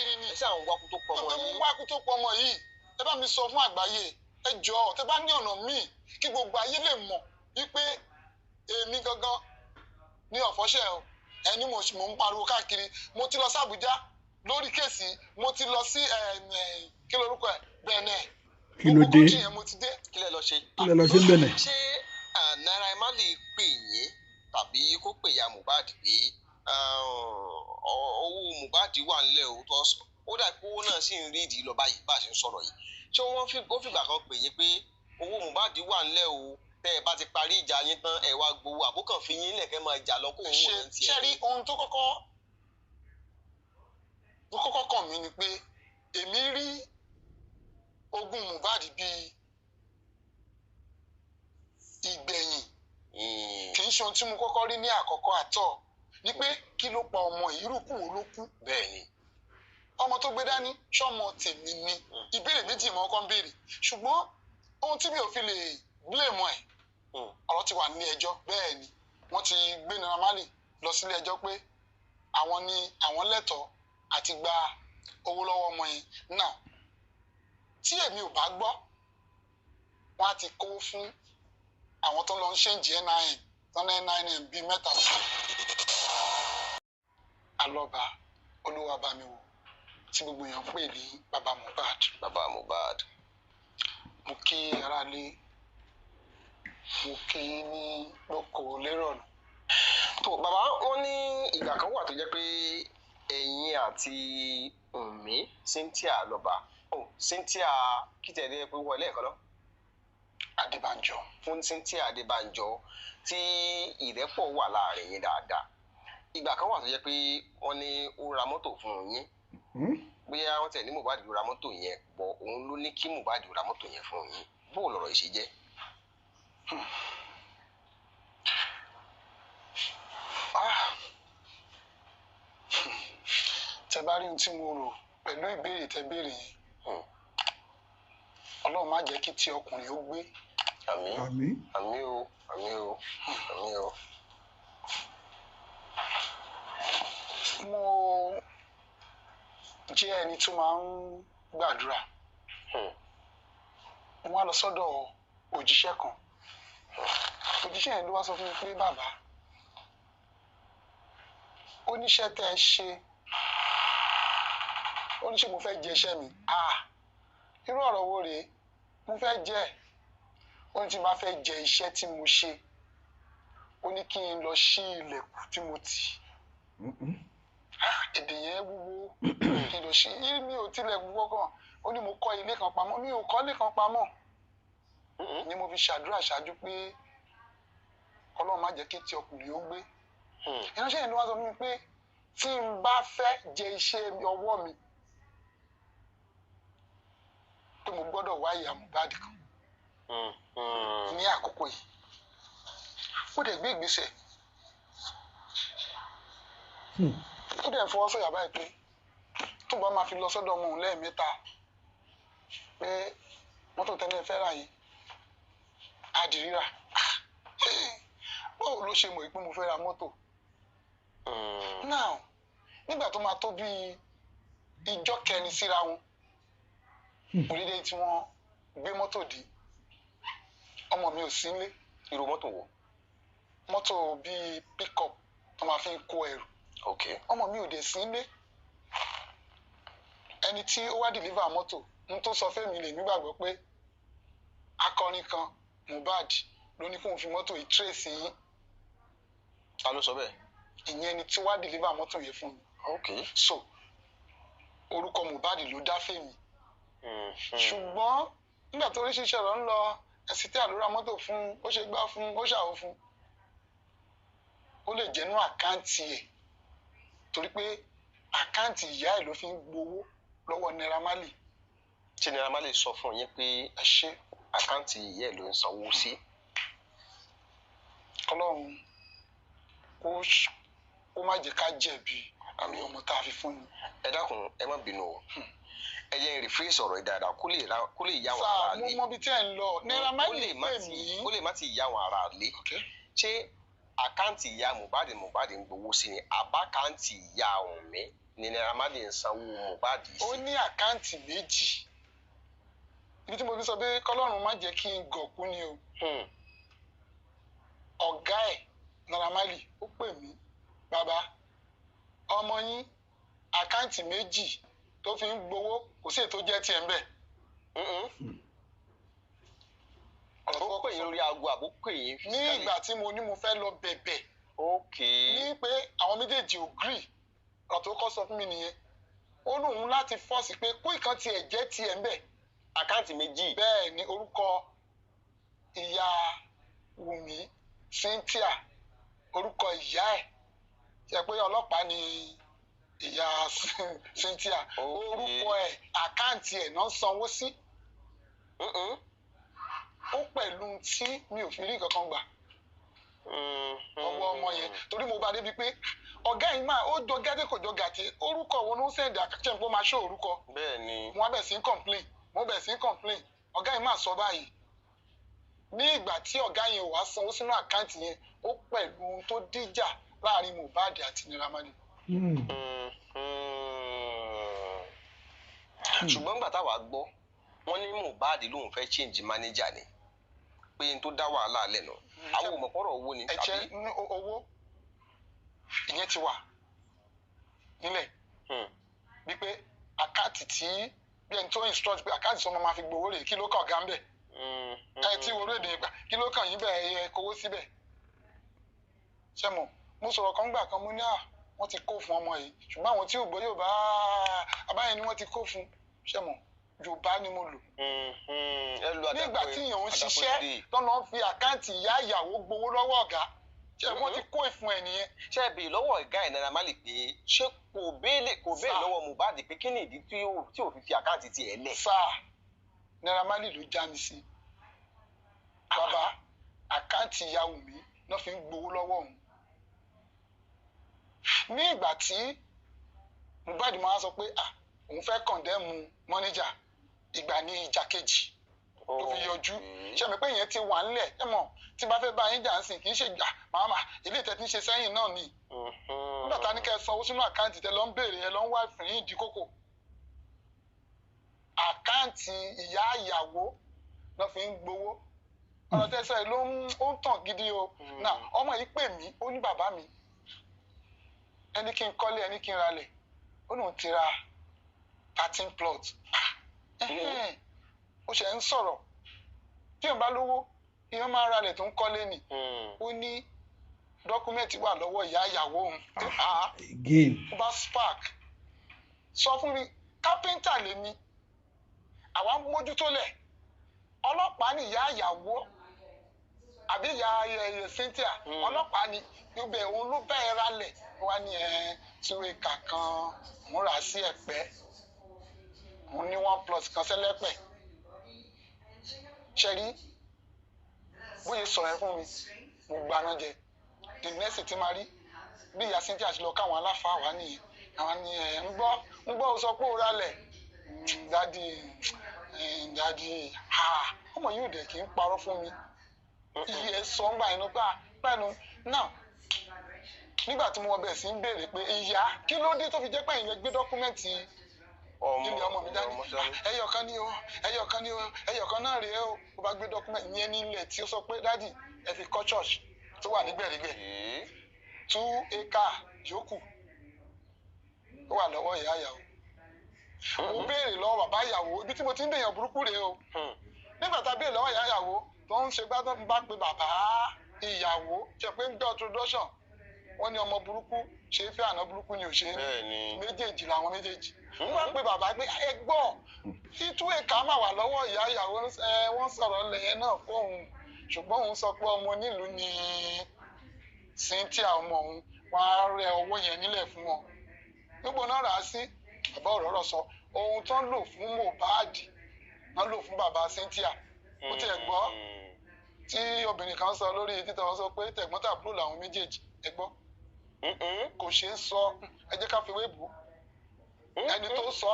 káàkiri ni. ẹ ṣáà ń wákú tó pọ̀ ọmọ yìí. wákú tó pọ̀ ọmọ yìí ẹ bá mi sọ fún àgbáyé ẹ jọ̀ọ́ tẹ́ bá ní ọ̀nà míì kí gbogbo ayé lè mọ̀ wípé èmi gangan ní ọ̀fọ́ṣẹ́ o ẹni mo ń pariwo káàkiri mo ti lọ sí Àbújá lórí kéèsì mo ti lọ sí kí lorúkọ ẹ Benin kí ló dé kí lẹ lọ ṣe ń Benin. ṣé Naira Marley pè yín tàbí kó pè ya Mohbad pé owó Mohbad wà nílẹ̀ o tó ó dà pé owó náà sì ń rí ìdí lọ báyìí bá a ṣe ń sọ̀rọ̀ yìí ṣé wọ́n fìgbà kan pè yín pé owó Mohbad wà nílẹ̀ o tẹ́ ẹ bá ti parí ìjà yín tán ẹ wá gbowó àbúkàn fi yín lẹ̀kẹ́ máa jà lọ kó òun wò ní tiẹ̀. ṣe rí ohun tó kọ́kọ́ kàn mí ni pé èmi rí ogún Mohbad bíi ìgbẹ̀yìn kì í ṣe ohun tí mo kọ́kọ́ rí ní àkọ́kọ́ àtọ̀ ni pé kí ló pa ọmọ ìrúkù wo ló kú. bẹ́ẹ̀ ni ọmọ tó gbé dání ṣọmọ tèmi ni ìbéèrè méjì mọ́ kọ́ ń béèrè ṣùgbọ́n ohun tí mi ò fi lè blame ẹ̀ ọ̀rọ̀ ti wà ní ẹjọ́ bẹ́ẹ̀ ni wọ́n ti gbé Naira Marley lọ sílé ẹjọ́ pé àwọn ni àwọn lẹ́tọ̀ọ́ àti gba owó lọ́wọ́ ọmọ yẹn náà tí èmi ò bá gbọ́ wọ́n á ti kó fún àwọn tó lọ ń ṣèǹjì NIN tó ní NIN bíi mẹ́ta sí alọ́ba olúwa bá mi wò tí gbogbo èèyàn pè ní baba Mohbad. baba Mohbad. mo kí aráalé mo kí ní lóko lérọ̀nù. tó bàbá wọn ní ìgbà kan wà tó jẹ́ pé ẹ̀yin àti Wunmi Cynthia lọ́ba Cynthia kìtẹ̀lé pé wọlé ẹ̀kọ́ lọ. Adébánjọ. fún Cynthia Adébánjọ tí ìrẹ́pọ̀ wà láàrin yín dáadáa ìgbà kan wà tó jẹ́ pé wọ́n ní ó ra mọ́tò fún yín bóyá wọ́n tẹ̀ ní Mohbad ló ra mọ́tò yẹn bọ̀ òun ló ní kí Mohbad ra mọ́tò yẹn fún yín bó lọ̀rọ̀ yìí ṣe jẹ́. tẹ bá rí ohun tí mo rò pẹ̀lú ìbéèrè tẹ béèrè yẹn Ọlọ́run má jẹ́ kí tí ọkùnrin ó gbé. àmín àmín o àmín o àmín o. mo jẹ́ ẹni tó máa ń gbàdúrà mo wá lọ sọ́dọ̀ òjíṣẹ́ kan òjíṣẹ́ yẹn ló wá sọ fún mi pé bàbá oníṣẹ́ tẹ́ ẹ ṣe ó ní ṣé mo fẹ́ jẹ iṣẹ́ mi irú ọ̀rọ̀ wo rèé mo fẹ́ jẹ ó ní tí n bá fẹ́ jẹ iṣẹ́ tí mo ṣe ó ní kí n lọ ṣí ilẹ̀kùn tí mo tì èdè yẹn wúwo kí n lọ ṣí mi ò tilẹ̀kùn kọ́kàn ó ní mo kọ́ ilé kan pamọ́ mi ò kọ́ ilé kan pamọ́ ni mo fi ṣàdúrà ṣáájú pé Ọlọ́run má jẹ́ kí tí ọkùnrin ó gbé ìránṣẹ́ yẹn ló wá sọ fún mi pé tí n bá fẹ́ jẹ iṣẹ́ ọwọ́ mi pé mo gbọ́dọ̀ wá ìyá Mohbad kan ní àkókò yìí ó dẹ̀ gbé ìgbésẹ̀ ó dẹ̀ fọwọ́ sọ̀yà báyìí pé tó bá máa fi lọ sọ́dọ̀ ọmọ òun lẹ́ẹ̀mẹ́ta pé mọ́tò tẹ́lẹ̀ fẹ́ rà yìí á di rírà báwo ló ṣe mọ̀ pé mo fẹ́ ra mọ́tò now nígbà tó máa tó bíi ìjọ kẹrin síra wọn orílẹ̀ tí wọ́n gbé mọ́tò dé ọmọ mi ò sí nílé. irú mọ́tò wo. mọ́tò bíi pick-up tó máa fi ń kó ẹrù. ọmọ mi ò dé sí nílé. ẹni tí ó wá dìlíva mọ́tò ń tó sọ fẹ́mi lè nígbàgbọ́ pé akọrin kan Mohbad ló ní kóun fi mọ́tò yìí tírèsì yín. ta ló sọ bẹ́ẹ̀. ìyẹn ni tí wá dìlíva mọ́tò yẹn fún mi. so orúkọ Mohbad ló dá fèmí. ṣùgbọ́n nígbà tó oríṣiríṣi ọ̀rọ̀ ń lọ ẹ̀sìn tí àlóra mọ́tò fún ó ṣe gbá fún ó ṣàwó fún ó lè jẹ́ nínú àkáǹtì ẹ̀ torí pé àkáǹtì ìyá ẹ̀ ló fi ń gbowó lọ́wọ́ Naira Marley. tí Naira Marley sọ fún yín pé ẹ ṣe àkáǹtì ìyá ẹ̀ ló ń sanwó sí. Ọlọ́run kó má jẹ́ ká jẹ̀bi àmì ọmọ tá a fi fún ni. ẹ dákun ẹ má bínú o ẹ jẹ́ n rephrase ọ̀rọ̀ ìdáradà kó lè yá wọn ara lé. sáà mo mọ ibi tí ẹ ń lọ Naira Marley pè mí. ó lè má ti yá wọn ara lé. ṣé àkáǹtì ìyá Mohbad ń gbowó sí ni àbákáǹtì ìyá Wunmi ni Naira Marley ń sanwó Mohbad sí. ó ní àkáǹtì méjì ibi tí mo fi sọ pé kọ́lọ́run má jẹ́ kí n gọ̀kú ni o. ọ̀gá ẹ̀ Naira Marley ó pè mí bàbá ọmọ yín àkáǹtì méjì tó fi ń gbowó kò sí ètò jẹ́ tiẹ̀ ń bẹ̀. ó pè yín lórí aago àbó pè yín. ní ìgbà tí mo ní mo fẹ́ lọ bẹ̀bẹ̀ ní pé àwọn méjèèjì ò gírì ọ̀rọ̀ tó kọ́ sọ fún mi nìyẹn ó lóun láti fọ́ọ̀sì pé kó ìkan tiẹ̀ jẹ́ tiẹ̀ ń bẹ̀. àkáǹtì méjì. bẹ́ẹ̀ ni orúkọ ìyá Wùmí Cynthia orúkọ ìyá ẹ̀ ṣe pé ọlọ́pàá ni ìyá Cynthia orúkọ ẹ̀ àkáǹtì ẹ̀ náà sanwó sí. ó pẹ̀lú tí mi ò fi rí kankan gbà ọwọ́ ọmọ yẹn torí mo bá débi pé ọ̀gá yìí máa ó jọ gádé kò jọ gàtí orúkọ wo ló ń sẹ́ndì àkàtúntì pé ó máa ṣó orúkọ. bẹ́ẹ̀ni. wọ́n bẹ̀ sí ń complain wọ́n bẹ̀ sí ń complain ọ̀gá yìí máa sọ báyìí ní ìgbà tí ọ̀gá yẹn ò wá sanwó sínú àkáǹtì yẹn ó pẹ̀lú ohun tó díjà láàrin Mohbad àti Naira Marley. ṣùgbọ́n nígbà táwa gbọ́ wọ́n ní Mohbad lòun fẹ́ change manager ni pé n tó dá wàhálà lẹ̀ nù àwọn òmùpọ̀rọ̀ owó ni. ẹ̀jẹ̀ ní owó ìyẹn ti wà nílẹ̀ wípé àkáǹtì tí bí ẹni tó instruct pé àkáǹtì sọmọ máa fi gbowó rè kí ló kàn ọ̀gá ń bẹ̀ ẹ tí orí èdè gbà kí ló kàn yín bẹ̀ ẹ kówó síbẹ̀ ṣé mo sọ̀rọ̀ kan gbà kan mo ní wọ́n ti kó fún ọmọ yìí ṣùgbọ́n àwọn tí ò gbọ́ yóò bá abáyẹn ni wọ́n ti kó fún ṣé Yorùbá ni mo lò. nígbà tí èèyàn ń ṣiṣẹ́ tọ́nà fi àkáǹtì ìyá ìyàwó gbowó lọ́wọ́ ọ̀gá ṣé wọ́n ti kó ìfún ẹ̀ nìyẹn. ṣé ẹ bèèrè lọ́wọ́ ọ̀gá ẹ̀ Naira Marley pé ṣé kò béèrè lọ́wọ́ Mohbad pé kí ni ìdí tí ò fi àkáǹtì tiẹ̀ lẹ̀. sáà Naira Marley ló já mi sí bàbá àkáǹtì ìyá Wùmí náà fi ń gbowó lọ́wọ́ òun. ní ìgbà tí Mohbad máa sọ pé òun fẹ́ kọ̀ndẹ́mù mọ́níjà ìgbà ní ìjà kejì tó fi yọjú ṣe mi pé ìyẹn ti wà ńlẹ̀ ẹ mọ̀ tí bá fẹ́ bá yín jà ń sìn kì í ṣe gbà màmá ilé ìtẹ́tí ń ṣe sẹ́yìn náà ni nígbà tá ní kẹ́ ẹ sanwó sínú àkáǹtì tẹ lọ ń béèrè ẹ lọ ń wá ìfìrín ìdí kòkò àkáǹtì ìyá ìyàwó lọ fi ń gbowó ọ̀rọ̀ tẹ́sẹ̀ ló ń tàn gidi o náà ọmọ yìí pè mí ó ní bàbá mi ẹni kí n kọ́lé ẹni kí n ralẹ̀ ó lóun ti ra 13 plot ó ṣe ń sọ̀rọ̀ tí òun bá lówó ìyẹn máa ralẹ̀ tó ń kọ́lé ni ó ní dọ́kúmẹ́ǹtì wà lọ́wọ́ ìyá ìyàwó òun ó bá spark sọ fún mi kápẹ́ńtà lèmi àwa ń mójútó lẹ̀ ọlọ́pàá ni ìyá ìyàwó àbí ìyá Cynthia ọlọ́pàá ni ibẹ̀ òun ló bẹ́ẹ̀ ralẹ̀ wá ní túwèékà kan òun rà sí Ẹ̀pẹ́ òun ní 1+ kan sẹ́lẹ́pẹ̀ ṣẹ́rí bóyá sọ̀rọ̀ ẹ fún mi mo gbaná jẹ the next tí máa rí bí ìyá Cynthia ti lọ káwọn aláfáà wá nìyẹn àwọn ni ń gbọ́ ó sọ pé ó ralẹ̀ dádì ọmọ yóò dẹ̀ kí n parọ́ fún mi iye sọ ń gbà inú pẹ́ẹ́nu náà nígbà tí mo bẹ̀rẹ̀ sí ń béèrè pé ìyá kí ló dé tó fi jẹ́ pé ìyẹn gbé dọ́kúmẹ́ǹtì ilé ọmọ mi dání ẹyọkan ni o ẹyọkan náà rèé o ó bá gbé dọ́kúmẹ́ǹtì yẹn nílẹ̀ tí ó sọ pé dádì ẹ fi kọ́ church tó wà ní gbẹ̀rígbẹ̀ 2 acre yòókù ó wà lọ́wọ́ ìyá ìyàwó mo béèrè lọ́wọ́ bàbá ìyàwó ibi tí mo ti ń dèèyàn burúkú rèé o nígbà tá a béèrè lọ́wọ́ ìyá ìyàwó tó ń ṣe gbádùn ń bá pe bàbá ìyàwó ṣe pé ń gbọ́ introduction wọ́n ní ọmọ burúkú ṣe é fẹ́ àná burúkú ni ò ṣe é méjèèjì làwọn méjèèjì wọ́n bá pe bàbá pé ẹ gbọ́ tí 2 acre máa wà lọ́wọ́ ìyá ìyàwó wọ́n sọ̀rọ̀ lẹ́yìn náà fóun ṣùgbọ́n òun sọ pé ọmọ onílùú ni Cynthia ọmọ òun wọ́n á rẹ owó yẹn nílẹ̀ fún wọn gbogbo náà rà á sí bàbá òróró sọ ohun tó ń lò fún Mohbad wọ́n lò fún bàbá Cynthia ó tiẹ̀ gbọ́ tí obìnrin kan sọ lórí títà wọn sọ pé tẹ̀gbọ́n-tàbúrò làwọn méjèèjì ẹ gbọ́ kò ṣeé sọ ẹ jẹ́ ká fi wé bù ẹni tó sọ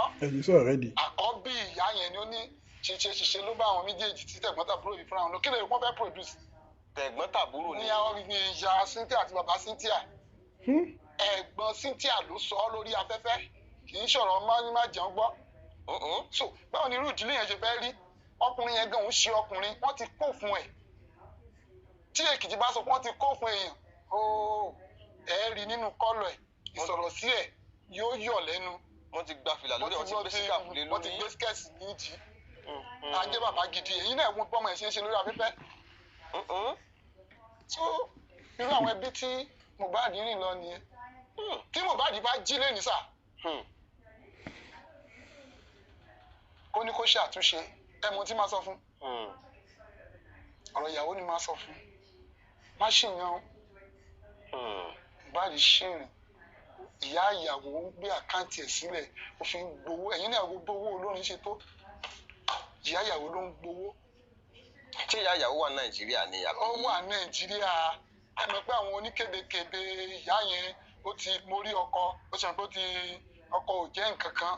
àkọ́bí ìyá yẹn ni ó ní ṣiṣẹ́ ló bá àwọn méjèèjì tí tẹ̀gbọ́n-tàbúrò yìí fúnra wọn lọ kí lè wọ́n fẹ́ produce. tẹ̀gbọ́n-tàbúrò ni ìyá Cynthia àti bàbá Cynthia ẹ̀gbọ́n Cynthia ló sọ lórí afẹ́fẹ́ kì í ṣọ̀rọ̀ má jẹun gbọ́. So báwo ni irú ìdílé yẹn ṣe fẹ́ rí? Ọkùnrin yẹn gan òun ṣe ọkùnrin, wọ́n ti kó fún ẹ̀. Tí Èkìtì bá sọ pé wọ́n ti kó fún èèyàn, ẹ rí nínú kọ́lọ̀ ẹ̀, ìsọ̀rọ̀ sí ẹ̀ yóò yọ̀ lẹ́nu. Wọ́n ti gba fìlà lórí, wọ́n ti gbé síkàfù lé lórí. Wọ́n ti gbé skẹ́ẹ̀sì nídìí. Ajé bàbá gidi, èyí náà wọ́n bọ́mọ ẹ̀ ṣe é ṣe lórí afẹ́fẹ́. So irú àwọn ẹbí tí Mohbad rìn lọ nìyẹn. Tí Mohbad bá jí lẹ́nu sà, kó ní kó ṣe àtúnṣe, ẹ mọ̀ tí máa sọ fún. Ọ̀rọ̀ ìyàwó ni máa sọ fún. Má ṣìyàn. Mohbad ṣìrìn. Ìyá ìyàwó ń gbé àkáǹtì ẹ̀ sílẹ̀, ó fi ń gbowó. Ẹ̀yin náà gbogbo owó olórin ṣe tó. Ìyá ìyàwó ló ń gbowó. Ṣé ìyá ìyàwó wà Nàìjíríà ni àbí? Ó wà Nàìjíríà. Ẹ mọ̀ pé àwọn oníkébékébé ìyá yẹn ó ti mórí ọkọ, ó ṣe pé ọkọ ò jẹ́ nǹkan kan.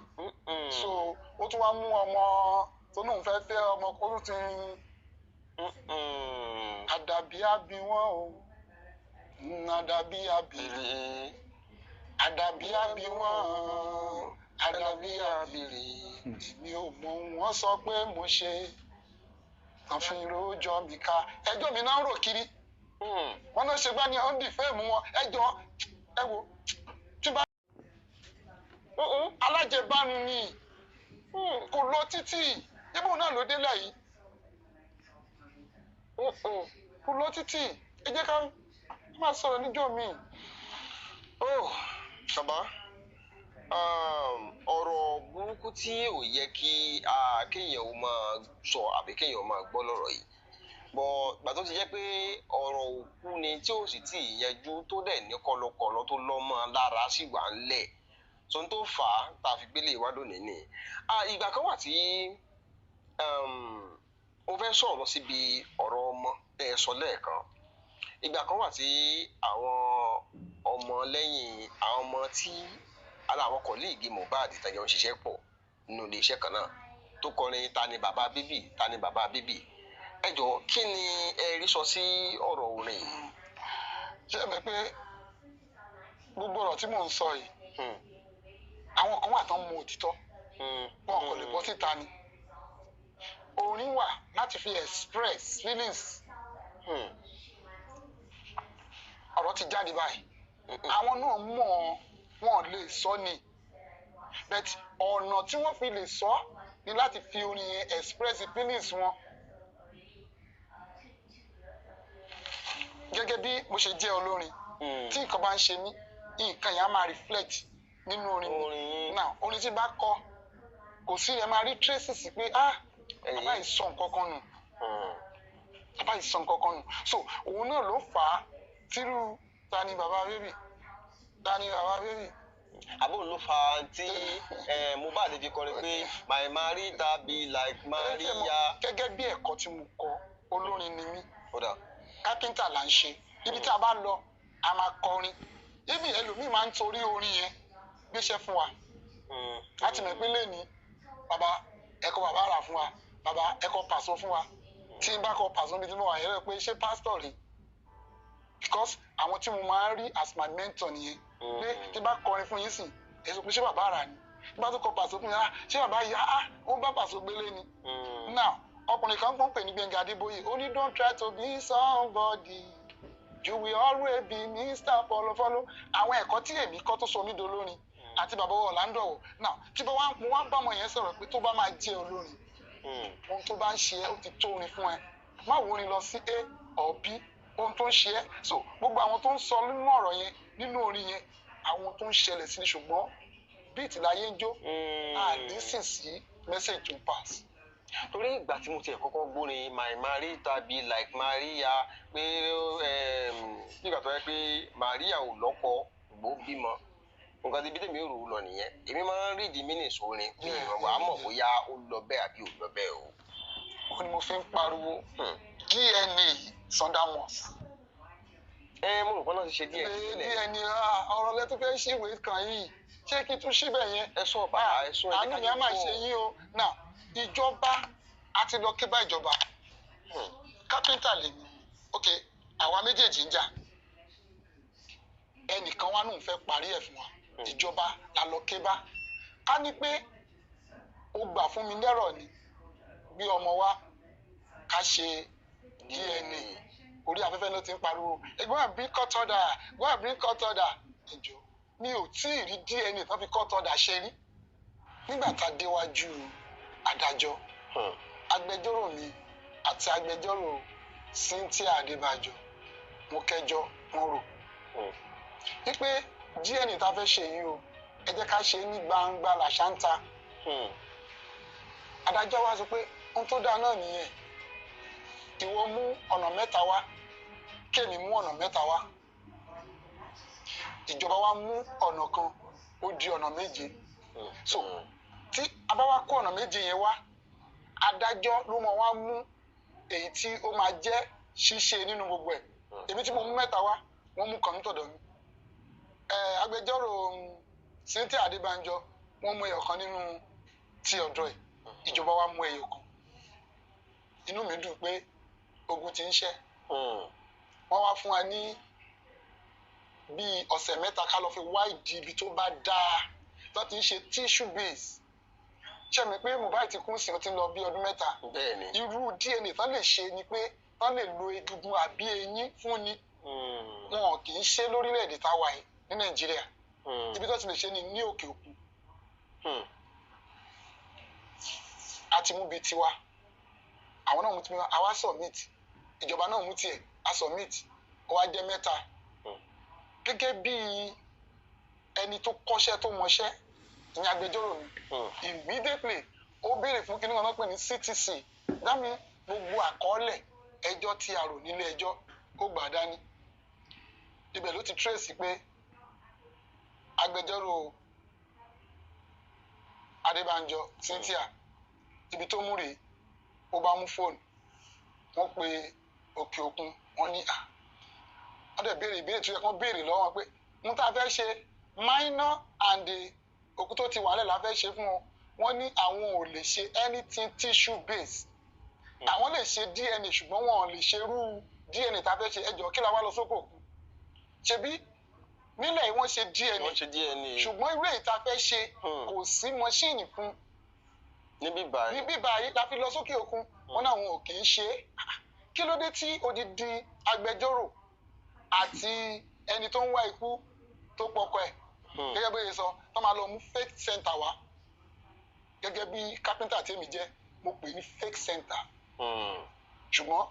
So ó tún wá mú ọmọ tó náà fẹ́ fẹ́ ọmọ kó tún ti àdàbí àbí wọn o. Àdàbí àbí. Àdàbí àbí wọn. Àdàbí àbí. Èmi ò mọ̀ wọ́n sọ pé mo ṣe. Kàn fi rojọ́ mi ká. Ẹjọ́ mi náà ń rò kiri. Wọ́n náà ṣe gbá ní ọ́n dì fẹ́ẹ̀mù wọn. Ẹjọ́ ẹ wo. Tí bá alájẹbánu ni kò lọ títì. Ibò náà ló délẹ̀ yìí. Kò lọ títì. Ẹ jẹ́ ká máa sọ̀rọ̀ níjọ́ mi. Bàbá, ọ̀rọ̀ burúkú tí ò yẹ kí kéèyàn ó máa sọ àbí kéèyàn ó máa gbọ́ lọ́rọ̀ yìí. Bọ̀ ìgbà tó ti jẹ́ pé ọ̀rọ̀ òkú ni tí ò sì tí ì yanjú tó dẹ̀ ní kọlọkọlọ tó lọ́mọ lára sì wà ńlẹ̀. So tó fà á tá a fi gbélé ìwádò nìní. Ìgbà kan wà tí mo fẹ́ sọ̀rọ̀ lọ síbi ọ̀rọ̀ ọmọ tẹ́ ẹ sọ lẹ́ẹ̀kan. Ìgbà kan wà tí àwọn ọmọ lẹ́yìn àwọn ọmọ tí aláwọ̀ kọ̀líìgì Mohbad tẹ̀jọ́ ń ṣiṣẹ́ pọ̀ nínú ilé iṣẹ́ kan náà tó kọrin ta ni bàbá bíbí ta ni bàbá bíbí. Ẹ jọ̀ọ́ kí ni ẹ rí sọ sí ọ̀rọ̀ orin yìí? Ṣé ẹ mọ̀ pé gbogbo ọ̀rọ̀ tí mò ń sọ yìí àwọn kan wà tán mọ òtítọ́ wọn kò lè bọ́ síta ni. Orin wà láti fi express feelings. Ọ̀rọ̀ ti jáde báyìí. Àwọn náà mọ̀ wọn lè sọ ni. But ọ̀nà tí wọ́n fi lè sọ ni láti fi orin yẹn express feelings wọn. Gẹ́gẹ́ bí mo ṣe jẹ́ olórin, tí nǹkan bá ń ṣe mí, nǹkan yẹn á máa reflect nínú orin mi. Now orin tí bá kọ kò sí ẹ máa rí traces pé bàbá yìí sọ nǹkan kan nù. Bàbá yìí sọ nǹkan kan nù. So òun náà ló fà á tírú ta ni bàbá bébì. Ta ni bàbá bébì. Àbúrò ló fa tí Mohbad fi kọrin pé my Marita be like Maria. Gẹ́gẹ́ bí ẹ̀kọ́ tí mo kọ, olórin ni mí. Kápẹ́ńtà là ń ṣe. Ibi tí a bá lọ, a máa kọrin. Ibi ẹlòmíì máa ń torí orin yẹn gbéṣẹ́ fún wa. Láti mọ̀ pé lẹ́ni, bàbá ẹ̀kọ́ bàbá rà fún wa, bàbá ẹ̀kọ́ pàṣọ fún wa. Tí n bá kọ pàṣọ mi tí mo wà yẹn rẹ̀ pé ṣé pásítọ̀ rí? Because àwọn tí mo máa ń rí as my mentor nìyẹn. Pé tí bá kọrin fún yín sìn, ẹ sọ pé ṣé bàbá rà ni? Tí bá tó kọ pàṣọ fún yín, ṣé bàbá yá ó bá pàṣọ gbélé ni? Now ọkùnrin kan pè ní Gbénga Adébóyè, ó ní don't try to be somebody, you will always be Mr. Follow. Àwọn ẹ̀kọ́ tí èmi kọ́ tó sọ mí dolórin àti bàbá Orlando wò. Now tí mo wá bá ọmọ yẹn sọ̀rọ̀ pé tó bá máa jẹ́ olórin, ohun tó bá ń ṣe ẹ́ ó ti tó orin fún ẹ. Má wo orin lọ sí A or B, ohun tó ń ṣe ẹ́. So gbogbo àwọn tó ń sọ nínú ọ̀rọ̀ yẹn, nínú orin yẹn, àwọn tó ń ṣẹlẹ̀ sí ni, ṣùgbọ́n bíìtì láyé ń jó, àdísìn sí message to pass. Torí ìgbà tí mo tiẹ̀ kọ́kọ́ gbórin my Marita be like Maria pé nígbà tó yẹ pé Maria ò lọ́kọ gbó bímọ nǹkan tí bí tèmi rò ó lọ nìyẹn. Èmi máa ń rí di mínìsì orin pé ìwọ̀n àmọ̀ bóyá ó lọ bẹ́ẹ̀ àbí ò lọ bẹ́ẹ̀ o. Ó ní mo fi ń pariwo DNA Sundermans. Mo rò pé náà ti ṣe díẹ̀ sílẹ̀. DNA ọ̀rọ̀ lẹ́tọ́ fẹ́ ṣíwèé kan yìí, ṣé kí tún síbẹ̀ yẹn? Ẹ sọ bàbá ẹ sọ àánú mi á máa ṣe yín o. Now ìjọba àti lọ ké bá ìjọba. Kápẹ́ńtà lè ní ok àwa méjèèjì ń jà, ẹnìkan wá nù fẹ́ parí ẹ̀ fún wa, ìjọba la lọ ké bá. ká ní pé ó gbà fún mi lẹ́rọ̀ ni bí ọmọ wa ká ṣe DNA orí afẹ́fẹ́ ló ti ń pariwo go and bring court order go and bring court order ìjọ mi ò tí ì rí DNA tán fi court order ṣe rí nígbà tá a déwájú adájọ́ agbẹjọ́rò mi àti agbẹjọ́rò Cynthia Adébájọ mo kẹjọ́ wọn rò wípé DNA tá a fẹ́ ṣe yìí o ẹ jẹ́ ká ṣe ní gbangba làṣántà adájọ́ wa sọ pé ohun tó dáa náà nìyẹn ìwọ mú ọ̀nà mẹ́ta wá kémi mú ọ̀nà mẹ́ta wá ìjọba wa mú ọ̀nà kan ó di ọ̀nà méje so tí a bá wá kó ọ̀nà méje yẹn wá adájọ́ ló mọ wá mú èyí tí ó máa jẹ́ ṣíṣe nínú gbogbo ẹ̀ èmi tí mo mú mẹ́ta wá wọ́n mú kan nítọ̀dọ̀ mi agbẹjọ́rò Cynthia Adébánjọ wọ́n mú ẹyọ kan nínú ti ọ̀dọ̀ ẹ̀ ìjọba wa mú ẹyọ kan inú mi dùn pé ogun ti ń ṣẹ́ wọ́n wá fún wa ní bíi ọ̀sẹ̀ mẹ́ta ká lọ fi wá ìdí ibi tó bá dáa tó ti ń ṣe tissue base ṣe mi pé Mohbad ti kún sí ó ti ń lọ bí ọdún mẹ́ta irú DNA tán lè ṣe ni pé tán lè lo egungun àbí eyín fún ni wọn kì í ṣe lórílẹ̀‐èdè táwa yìí ní Nàìjíríà ibi tó ti lè ṣe ni ní òkè òkun àti mú bíi tiwa àwọn náà mú tiwa àwa submit ìjọba náà mú tiẹ̀ a submit ó wá jẹ́ mẹ́ta gẹ́gẹ́ bí ẹni tó kọ́ṣẹ́ tó mọṣẹ́ ní agbẹjọ́rò mi immediately ó béèrè fún kíní kan náà pè ní CTC dámi gbogbo àkọọ́lẹ̀ ẹjọ́ tí a rò nílé ẹjọ́ ó gbà dání ibẹ̀ ló ti trace pé agbẹjọ́rò Adébánjọ Cynthia ibi tó mú rèé ó bá mú fóònù wọ́n pe òkè òkun wọ́n ní wọ́n dẹ̀ béèrè ìbéèrè tó yẹ kán béèrè lọ́wọ́ pé mú tá a fẹ́ ṣe minor and òkú tó ti wà lẹ̀ la fẹ́ ṣe fún wọn wọ́n ní àwọn ò lè ṣe anything tissue base àwọn lè ṣe DNA ṣùgbọ́n wọn ò lè ṣe irú DNA tá a fẹ́ ṣe ẹjọ́ kí la wá lọ sókè òkun ṣebí nílẹ̀ yìí wọ́n ṣe DNA ṣùgbọ́n irú èyí tá a fẹ́ ṣe kò sí mọ́ṣíìnì fún níbí báyìí la fi lọ sókè òkun wọn náà wọn ò kì í ṣe é kí ló dé tí odidi agbẹjọ́rò àti ẹni tó ń wá ikú tó pọkọ ẹ̀ gẹ́gẹ́ bí ó yẹ sọ tó máa lọ mú fake center wá gẹ́gẹ́ bí kápẹ́ńtà tèmi jẹ́ mo pè ní fake center ṣùgbọ́n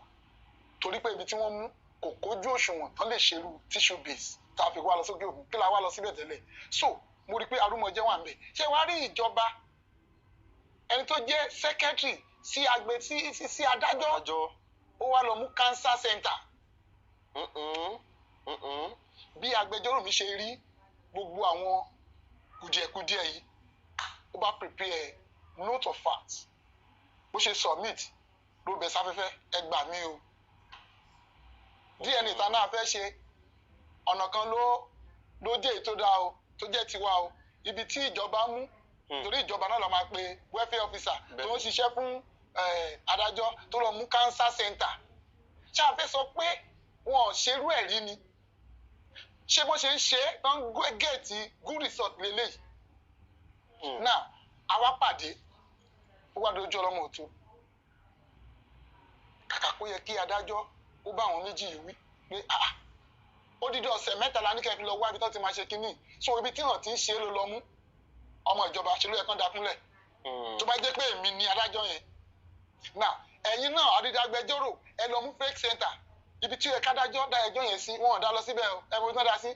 torí pé ibi tí wọ́n mú kò kójú òṣùwọ̀n tán lè ṣerú tissue base tá a fi wá lọ sókè òkun kí la wá lọ síbẹ̀ tẹ́lẹ̀ so mo rí i pé arúmọjẹ́ wà ń bẹ̀ ṣé wàá rí ìjọba ẹni tó jẹ́ secretary sí adájọ́ ó wá lọ mú cancer center bí agbẹjọ́rò mi ṣe rí gbogbo àwọn kùdìẹ̀kudiẹ yìí ó bá prepare note of fact bó ṣe submit ló bẹ sáfẹ́fẹ́ ẹ gbà mí o DNA ta náà fẹ́ ṣe ọ̀nà kan ló jẹ́ èyí tó dáa o tó jẹ́ tiwa o ibi tí ìjọba mú torí ìjọba náà lọ máa pe welfare officer tó ń ṣiṣẹ́ fún adájọ́ tó lọ mú cancer center ṣé a fẹ́ sọ pé wọn ò ṣerú ẹ̀ rí ni ṣé bó ṣe ń ṣe é tó ń gẹ̀ẹ́tì good result lélẹ́yìí now àwa pàdé ó wá dojú ọlọ́mọ òtún kàkà kó yẹ kí adájọ́ ó bá àwọn méjì yìí wí pé ó dídí ọ̀sẹ̀ mẹ́tàlá ní kẹ́kẹ́ lọ wá ibi tó ti máa ṣe kínní so ibi tí wọ́n ti ń ṣe é ló lọ mú ọmọ ìjọba ṣe ló yẹ kán dákúnlẹ̀ tó bá jẹ́ pé èmi ni adájọ́ yẹn now ẹ̀yin náà adídágbẹjọ́rò ẹ lọ mú fake center ibi tí ẹ kádájọ́ dá ẹjọ́ yẹn sí wọn ò dá lọ síbẹ̀ ẹ mọ̀ tí wọ́n dá sí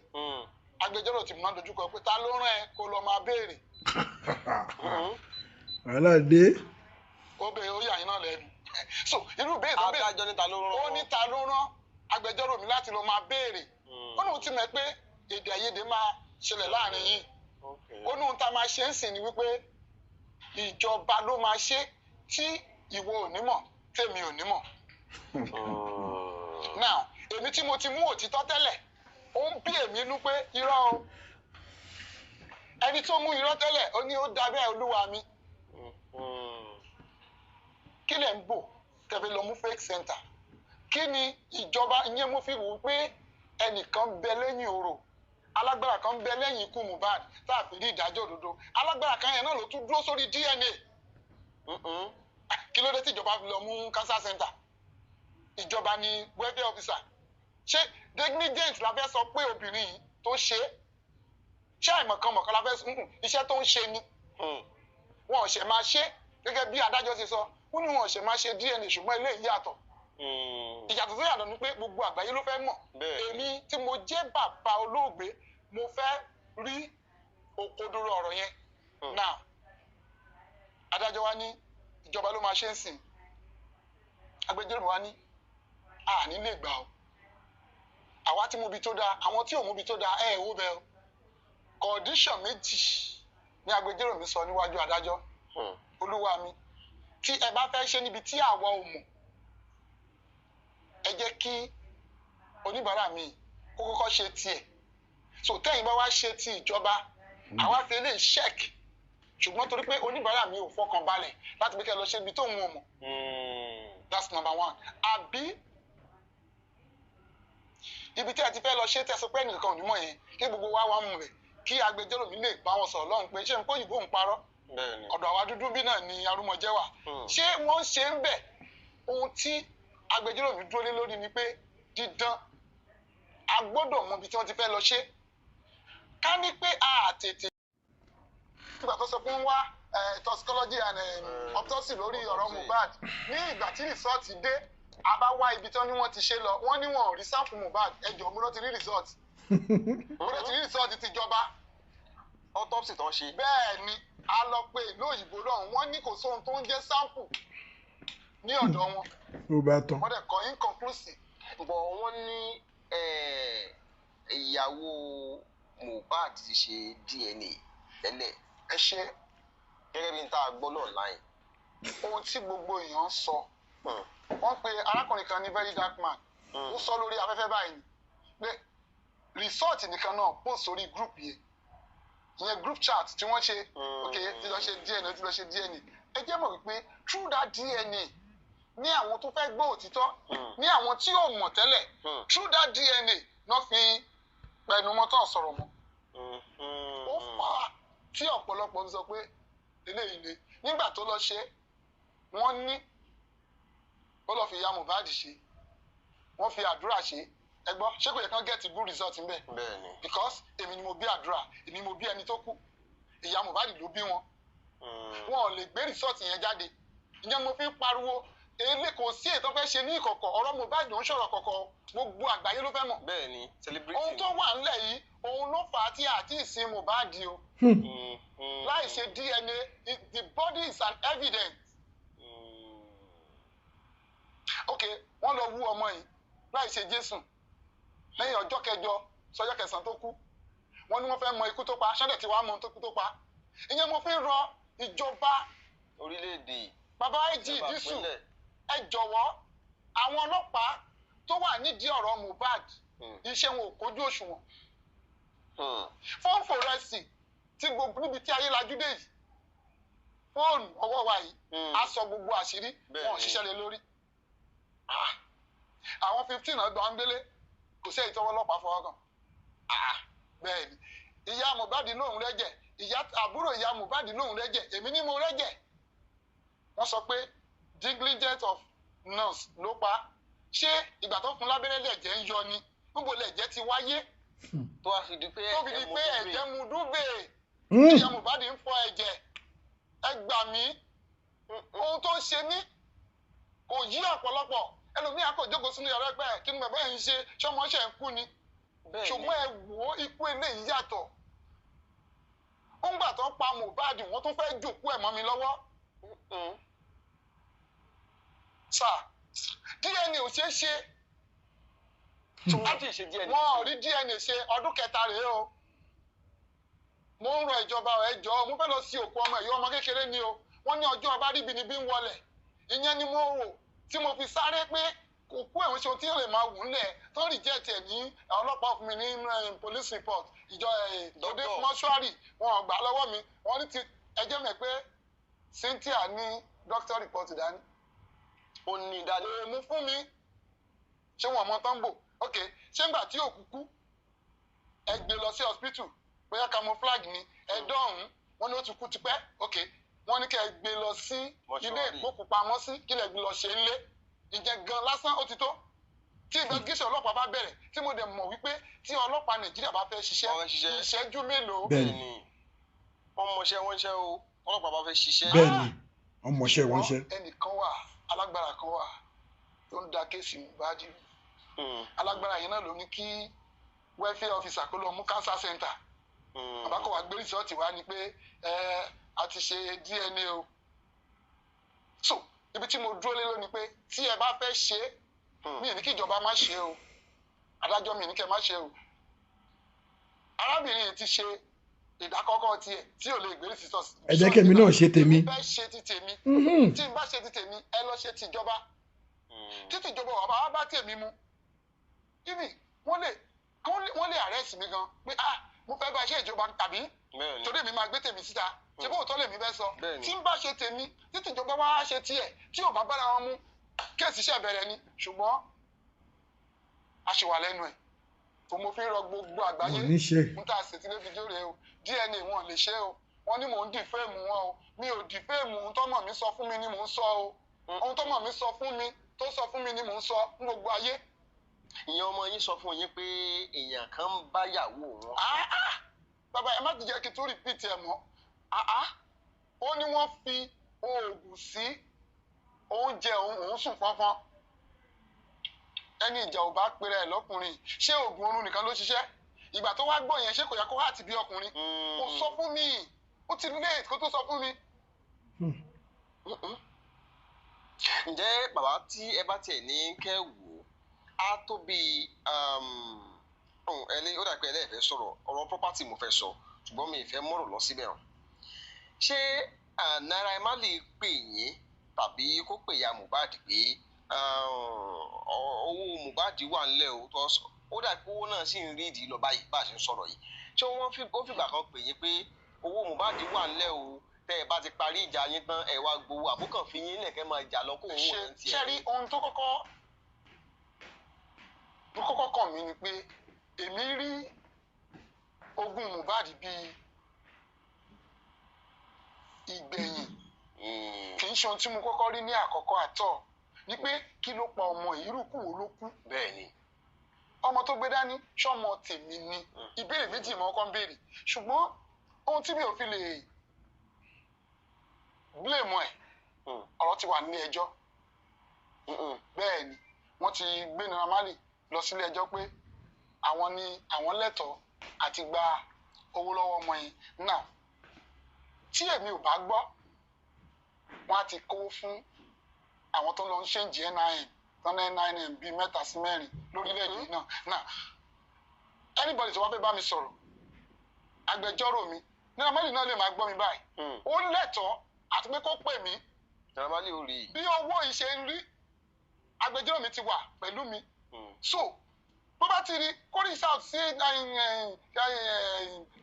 agbẹjọ́rò tí mo máa dojú kọ pé ta ló rán ẹ kó lọ máa béèrè. aládé. ó béèrè ó yà yín náà lẹ́nu so irú béèrè tó béèrè adájọ́ níta ló rán ó ní ta ló rán agbẹjọ́rò mi láti lọ máa béèrè ó ní òun ti mọ̀ pé èdè àìyedè máa ṣẹlẹ̀ láàrin yìí ó ní òun tá a máa ṣe ń sìn ní wípé ìjọba ló máa ṣe tí ìwọ ò ní mọ̀ tèmi ò ní mọ̀ now èmi tí mo ti mú òtítọ́ tẹ́lẹ̀ ó ń bí èmi inú pé irọ́ o ẹni tó mú irọ́ tẹ́lẹ̀ ó ní ó dá bẹ́ẹ̀ olúwa mi kí lẹ̀ ń bò kẹfẹ́ lọ mú fake center kí ni ìjọba ìyẹn mo fi wò ó pé ẹnìkan bẹ lẹ́yìn orò alágbára kan bẹ lẹ́yìn ikú Mohbad tá a fi rí ìdájọ́ òdodo alágbára kan yẹn náà ló tún dúró sórí DNA kí ló dé tí ìjọba fi lọ mú cancer center ìjọba ni welfare officer ṣé negligent la fẹ́ sọ pé obìnrin yìí tó ṣe é ṣé àìmọ̀kànmọ̀kàn la fẹ́ sọ iṣẹ́ tó ń ṣe ni wọn ò ṣe máa ṣe gẹ́gẹ́ bí adájọ́ ṣe sọ ó ní wọn ò ṣe máa ṣe DNA ṣùgbọ́n eléyìí yàtọ̀ ìyàtọ̀ tó yàtọ̀ ni pé gbogbo àgbáyé ló fẹ́ mọ̀ èmi tí mo jẹ́ bàbá olóògbé mo fẹ́ rí òkodoro ọ̀rọ̀ yẹn now adájọ́ wa ní ìjọba ló máa ṣe ń sìn agbẹjọ́rò wa ní àní lè gbà ó àwa tí mo bi tó dáa àwọn tí ò mú bi tó dáa ẹ̀ wó bẹ́ẹ̀ o condition méjì ní agbẹjọ́rò mi sọ níwájú adájọ́ olúwa mi tí ẹ bá fẹ́ ṣe níbi tí àwa ò mọ̀ ẹ jẹ́ kí oníbàárà mi kó kọ́kọ́ ṣe tiẹ̀ so tẹ́yìn bá wá ṣe ti ìjọba àwa fi lè check ṣùgbọ́n torí pé oníbàárà mi ò fọkàn balẹ̀ láti bí kẹ́ lọ ṣe ibi tó ń wọ̀n mọ̀ that's number one àbí ibi tí a ti fẹ́ lọ ṣe tẹ́sọ pé nìkan onímọ̀ yẹn kí gbogbo wa wà mú rẹ̀ kí agbẹjọ́rò mi lè bá wọn sọ̀rọ̀ lọ́hùn pé ṣé n kó òyìnbó ń parọ́ ọ̀dọ̀ àwa dúdú bí náà ni arúmọjẹ́ wà ṣé wọ́n ṣe ń bẹ̀ ohun tí agbẹjọ́rò mi dúró lé lórí ni pé dídán a gbọ́dọ̀ mọ ibi tí wọ́n ti fẹ́ lọ ṣe ká ní pé a tètè nígbà tó sọ pé ń wá toxicology and autopsy lórí ọ̀rọ̀ Mohbad ní ìgbà tí rìsọ́ọ̀tì dé a bá wá ibi tí wọ́n ní wọ́n ti ṣe lọ wọ́n ní wọn ò rí sáǹpù Mohbad ẹjọ́ mo ló ti rí rìsọ́ọ̀tì mo ló ti rí rìsọ́ọ̀tì tìjọba autopsy tó ń ṣe. bẹ́ẹ̀ ni a lọ pé ìlú òyìnbó náà wọ́n ní kò sóhun tó ń jẹ́ sáǹpù ní ọ̀dọ̀ wọn wọ́n dẹ̀ kọ́ inconclusive. bọ̀ wọ́n ní ìyàwó Mohbad ti ṣe DNA tẹ́lẹ̀. ẹ ṣe gẹ́gẹ́ bí n tá a gbọ́ náà láì. ohun tí gbogbo èèyàn sọ wọ́n pe arákùnrin kan ní very dark man ó sọ lórí afẹ́fẹ́ báyìí pé resort nìkan náà post sórí group yẹn ìyẹn group chat tí wọ́n ṣe ok ti lọ ṣe DNA ti lọ ṣe DNA ẹ jẹ́ mọ̀ wípé through that DNA ní àwọn tó fẹ́ gbọ́ òtítọ́ ní àwọn tí ò mọ̀ tẹ́lẹ̀ through that DNA náà fi pẹ̀lúmọ́ tán sọ̀rọ̀ mọ́ ó fà á tí ọ̀pọ̀lọpọ̀ ń sọ pé eléyìí le nígbà tó lọ ṣe wọ́n ní ó lọ fi ìyá Mohbad ṣe wọ́n fi àdúrà ṣe ẹ gbọ́ ṣé kò yẹ kán get good result ń bẹ̀ because èmi ni mo bí àdúrà èmi mo bí ẹni tó kú ìyá Mohbad ló bí wọn wọn ò lè gbé result yẹn jáde ìyẹn mo fi ń pariwo èlé kò sí ètò fẹ́ ṣe ní ìkọ̀kọ̀ ọ̀rọ̀ Mohbad ló ń sọ̀rọ̀ kọ̀kọ̀ gbogbo àgbáyé ló fẹ́ mọ̀ bẹ́ẹ̀ni celebrity ohun tó wà ńlẹ̀ yìí òun ló fà á tí àti ìsìn Mohbad o láì ṣe DNA the body is an evidence ok wọ́n lọ wú ọmọ yìí láì ṣe Jésù lẹ́yìn ọjọ́ kẹjọ sọjọ́ kẹsàn-án tó kú wọ́n ní wọ́n fẹ́ mọ ikú tó pa ṣẹlẹ tí wàá mọ ikú tó pa ìyẹn mo fi rọ ìjọba orílẹ̀-èdè bàbá èjì dísù ẹ jọ̀wọ́ àwọn ọlọ́pàá tó wà nídìí ọ̀rọ̀ Mohbad iṣẹ́ wọn ò kójú òṣùwọ̀n fóònù fòrẹsì tí gbogbo níbi tí ayé lajú dé yìí fóònù ọwọ́ wa yìí á sọ gbogbo àṣírí wọn ò ṣiṣẹ́ lé lórí àwọn 15 náà gbọ́n gbélé kò sí èyí tọ́wọ́ ọlọ́pàá fọwọ́ kàn bẹ́ẹ̀ ni ìyá Mohbad lóhùn rẹ́jẹ̀ àbúrò ìyá Mohbad lóhùn rẹ́jẹ̀ èmi ni mo rẹ́jẹ̀ wọ́n sọ pé negligence of nurse ló pa ṣé ìgbà tó fún lábẹ́rẹ́ lẹ̀jẹ̀ ń yọ ni níbo lẹ̀jẹ̀ ti wáyé tó wá fi di pé ẹ̀jẹ̀ mu dúbè ìyá Mohbad ń fọ ẹ̀jẹ̀ ẹ gbà mí ohun tó ń ṣe mí kò yí ọ̀pọ̀lọpọ̀ ẹlòmíà kò jókòó sínú yàrá ẹgbẹ́ kí ni bàbá yẹn ń ṣe ṣọmọ ṣe ń kú ni ṣùgbọ́n ẹ wò ó ikú eléyìí yàtọ̀ ó ń gbà tó pa Mohbad wọ́n tún fẹ́ jòkó ẹ̀ mọ́ mi lọ́wọ́ sà DNA ò ṣeé ṣe wọn ò rí DNA ṣe ọdún kẹta rèé o mo ń rọ ìjọba ẹ jọ̀ọ́ mo fẹ́ lọ sí òkú ọmọ ẹ̀yọ́ ọmọ kékeré ni o wọ́n ní ọjọ́ ọba ríbi níbí ń wọlẹ̀ ìyẹn ni mo rò tí mo fi sáré pé kò kú ẹ̀wọ̀n ṣe ohun tí yóò lè máa wù ú lẹ̀ tó rí jẹ́ tiẹ̀ ní ọlọ́pàá fún mi ní police report ìjọ ìdòdè mọ́ṣúárì wọn gbà lọ́wọ́ mi wọ́n ní ti ẹjẹ́ mẹ́ pé Cynthia ní doctor report dání. ó ní dání. èèmù fún mi ṣé wọn mọ tán bò ok ṣé ńgbà tí òkú kú ẹ gbé lọ sí hospital bóyá camouflage ni ẹ̀dọ̀ ọ̀hún wọ́n ní ó ti kú tipẹ́ ok wọ́n ní kẹ́ ẹ gbé lọ sí ilé ìgbókùpamọ́sí kí lẹ gbé lọ ṣe ńlé ìjẹ́ gan lásán ó ti tó tí investigation ọlọ́pàá bá bẹ̀rẹ̀ tí mo dẹ̀ mọ̀ wípé tí ọlọ́pàá Nàìjíríà bá fẹ́ ṣiṣẹ́ ìṣẹ́jú mélòó. bẹ́ẹ̀ni wọ́n mọṣẹ́ wọn ṣẹ́ o ọlọ́pàá bá fẹ́ ṣiṣẹ́. bẹ́ẹ̀ni wọ́n mọṣẹ́ wọn ṣẹ́. ẹnìkan wà alágbára kan wà tó ń da kéèsì Mohbad alágbára yẹn náà ló ní kí welfare officer kó lọ mú cancer center àbákọ̀ wá gbé rìsọ́ọ̀tì wá ni pé a ti ṣe DNA o so ibi tí mo dúró lé lónìí pé tí ẹ bá fẹ́ ṣe mí ní kí ìjọba má ṣe o adájọ́ mi ní kẹ́ má ṣe o arábìnrin yìí ti ṣe ìdákọ́kọ́ tiẹ̀ tí ò lè gbé rìsọ́ọ̀tì. ẹ jẹ́ kẹ́mi náà ṣe tèmi. ẹ fẹ́ ṣe ti tèmi tí n bá ṣe ti tèmi ẹ lọ ṣe tìjọba títí ìjọba wà bá tèmi mu ibi wọ́n lè arrest mi gan pé mo fẹ́ bá ṣe ìjọba tàbí torí mi máa gbé tèmi síta ṣé bó tọ́ lèmi fẹ́ sọ tí n bá ṣe tèmi títí ìjọba wá ṣe tiẹ̀ tí ò bá bára wọn mú kéèsì iṣẹ́ bẹ̀rẹ̀ ni ṣùgbọ́n a ṣì wà lẹ́nu ẹ̀ tó mo fi ń rọ gbogbo àgbáyé n ta ṣètìlẹ́ fídíò rẹ o DNA wọn lè ṣe o wọ́n ní mò ń dìfẹ́ẹ̀mù wọn o mi ò dìfẹ́ẹ̀mù ohun tọ́mọ̀ mi sọ fún mi ni mò ń sọ o ohun tọ́mọ̀ mi sọ fún mi tó sọ fún mi ni mò ń sọ fún gbogbo ayé. ìyẹn ọmọ yín sọ fún yín pé èèyàn kan ń bá yàwó wọn. bàbá ẹ má ti jẹ́ kí n tún rìpíìtì ẹ̀ mọ́ ó ní wọ́n fi oògùn sí oúnjẹ òun sùn fọ́nfọ́n ẹni ìjà ò bá pèrè ẹ̀ lọ́kùnrin ṣé oògùn oorun nìkan ló ṣiṣẹ́ ìgbà tó wá gbọ́ yẹn ṣé kò yẹ kó wá àti bí ọkùnrin kò sọ fún mi ó ti late kó tó sọ fún mi. ǹjẹ́ bàbá tí ẹ bá tiẹ̀ ní kẹ́ wò á tó bí ó dà pé ẹlẹ́ẹ̀fẹ́ sọ̀rọ̀ ọ̀rọ̀ property mo fẹ́ sọ ṣùgbọ́n mi ì fẹ́ mọ̀rọ̀ lọ síbẹ̀ hàn ṣé Naira Marley pè yín tàbí kó pè ya Mohbad pé owó Mohbad wà nílẹ̀ o tó sọ ó dà pé owó náà sì ń rí ìdí lọ báyìí bá a ṣe ń sọ̀rọ̀ yìí ṣé ó fìgbà kan pè yín pé owó Mohbad wà nílẹ̀ o tẹ́ ẹ bá ti parí ìjà yín tán ẹ wá gbowó àbúkàn fi yín lẹ̀kẹ́ máa jà lọ kó òun wò ní tiẹ̀. ṣe rí ohun tó kọ́kọ́ kàn mí ni pé èmi rí ogún Mohbad bíi ìgbẹ̀yìn kì í ṣe ohun tí mo kọ́kọ́ rí ní àkọ́kọ́ àtọ̀ ni pé kí ló pa ọmọ ìrúkù wo ló kú. bẹ́ẹ̀ni. ọmọ tó gbé dání ṣọmọ tèmi ni ìbéèrè méjì mọ́ ọkọ ń béèrè ṣùgbọ́n ohun tí mi ò fi lè blame ẹ̀ ọ̀rọ̀ ti wà nílé ẹjọ́ bẹ́ẹ̀ ni wọ́n ti gbé Naira Marley lọ sílé ẹjọ́ pé àwọn lẹ́tọ̀ọ́ àti gba owó lọ́wọ́ ọmọ yẹn náà tí èmi ò bá gbọ́ wọ́n á ti kó fún àwọn tó lọ ń ṣèǹjì NIN tán ní NIN bíi 3 sí 4 lórílẹ̀‐èdè náà náà anybody tó wá fẹ́ bá mi sọ̀rọ̀ agbẹjọ́rò mi Naira Marley náà lè máa gbọ́ mi báyìí ó lẹ́tọ̀ọ́ àti pé kó pè mí Naira Marley ò rí i. bí owó ìṣe ń rí agbẹjọ́rò mi ti wà pẹ̀lú mi so bó bá ti rí kó rí south sí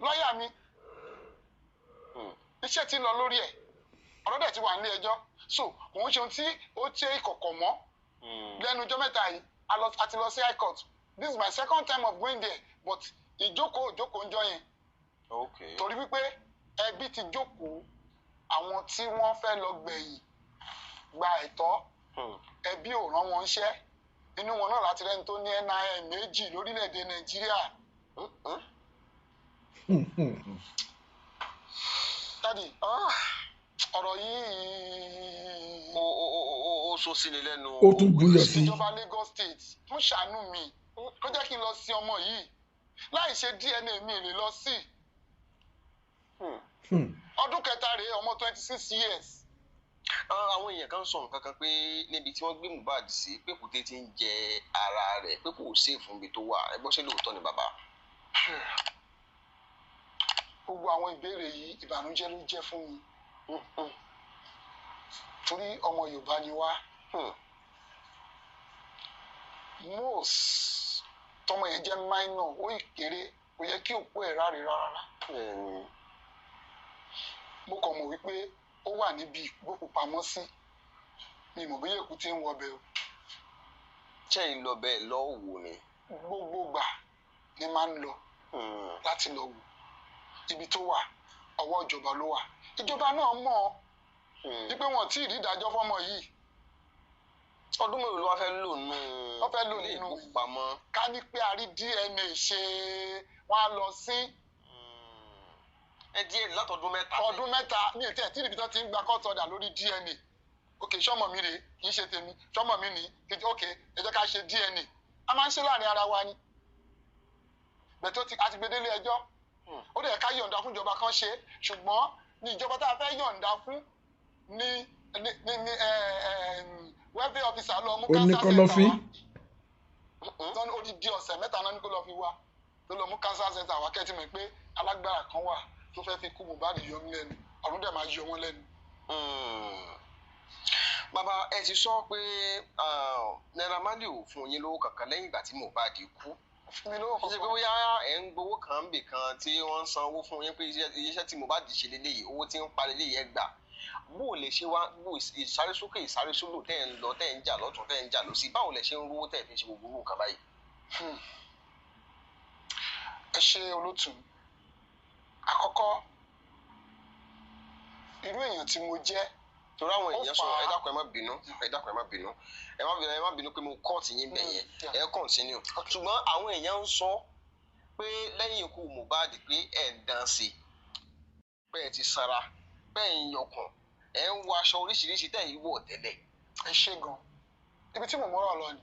lọ́ọ̀yà mi iṣẹ́ ti lọ lórí ẹ̀ ọ̀rọ̀ dẹ̀ ti wà nílé ẹjọ́ so òun ṣe ohun tí ó ṣe ìkọ̀kọ̀ mọ́ lẹ́nu ọjọ́ mẹ́ta yìí a ti lọ sí high court this is my second time of going there but ìjókòó ń jọ yẹn torí wípé ẹbí ti jókòó àwọn tí wọ́n fẹ́ lọ gbẹ̀yìn gba ẹ̀tọ́ ẹbí ò rán wọn ṣẹ́ inú wọn náà láti rẹ́ni tó ní NIN 2 lórílẹ̀‐èdè Nàìjíríà. dádì ọ̀rọ̀ yìí ó sọ sí ni lẹ́nu. ó tún búyọ̀ sí. ìjọba Lagos State fún ṣàánú mi kó jẹ́ kí n lọ sí ọmọ yìí láì ṣe DNA mi lè lọ sí. ọdún kẹta rèé ọmọ 26 years. àwọn èèyàn kan sọ nǹkan kan pé níbi tí wọ́n gbé Mohbad sí pé kùté ti ń jẹ ara rẹ̀ pé kò sí fún ibi tó wà ẹ gbọ́ ṣé lóòótọ́ ni bàbá. gbogbo àwọn ìbéèrè yìí ìbànújẹ́ ló jẹ́ fún mi torí ọmọ Yorùbá ni wá most tọmọ yẹn jẹ́ minor ó ìkéré kò yẹ kí òkú ẹ̀ ráre rárá mo kàn mọ̀ wípé ó wà níbi ìgbókùpamọ́sí mi mọ̀ bóyá èkú tí ń wọbẹ̀ o. ṣé ń lọ bẹ́ẹ̀ lọ́wọ́ ni. gbogbo gbà ni máa ń lọ láti lọ wò ibi tó wà ọwọ́ ìjọba ló wà ìjọba náà mọ̀ wípé wọn tí ì rí ìdájọ́ fọ́mọ yìí. ọdún mélòó ló wá fẹ́ lò nínú wọ́n fẹ́ lò nínú ìpamọ́. ká ní pé a rí DNA ṣe wọ́n á lọ sí. ẹ díẹ̀ látọdún mẹ́ta. ọdún mẹ́ta ní ètò ẹ̀ tí ìdìbò tó ti ń gba court order lórí DNA. ok sọmọ mi rèé kì í ṣe tèmi sọmọ mi ní kejì ok ẹ jẹ́ ká ṣe DNA a máa ń ṣe láàrin ara wa ni bẹ̀tẹ̀ àti gbedele ẹjọ́ ó dẹ̀ ká yọ̀ǹda fún ìjọba kan ṣe ṣùgbọ́n ní ìjọba tá a fẹ́ yọ̀ǹda fún ní welfare officer lọ mú cancer center wa tọ́ni odidi ọ̀sẹ̀ mẹ́ta náà ní kó lọ fi wá ló lọ mú cancer center wa kẹ́tì mọ̀ pé alágbára kan wà tó fẹ́ fi kú Mohbad yọ mí lẹ́nu ọ̀run dẹ̀ máa yọ wọ́n lẹ́nu. bàbá ẹ ti sọ pé Naira Marley ò fún yín lówó kankan lẹ́yìn ìgbà tí Mohbad kú fún mi lówó kí ṣe pé bóyá ẹ ń gbowó kan bì kan tí wọ́n ń san owó fún yín pé iṣẹ́ tí Mohbad ṣe lélẹ́yìí owó tí ń pa lélẹ́yìí ẹ gbà bó o lè ṣe wá bó ìsárésókè ìsárésólò tẹ́ ń lọ tẹ́ ń jà lọ́tún tẹ́ ń jà lọ́sí báwo lẹ ṣe ń rówó tẹ́ fi ṣe gbogbo nǹkan báyìí. ẹ ṣe olótùú àkọ́kọ́ irú èèyàn tí mo jẹ́ torí àwọn èèyàn sọ ẹ dákun ẹ má bínú ẹ má bínú pé mo kọ́ọ̀tì yín bẹ̀ yẹn ẹ kọ́ntínú ṣùgbọ́n àwọn èèyàn ń sọ pé lẹ́yìn ikú Mohbad pé ẹ̀ ń dán sí pé ẹ ti sanra pé ẹ̀ ń yọkùn ẹ̀ ń wọ aṣọ oríṣiríṣi tẹ̀ yìí wọ̀ tẹ́lẹ̀. ẹ ṣe gan ibi tí mo mọ́rọ̀ lọ ni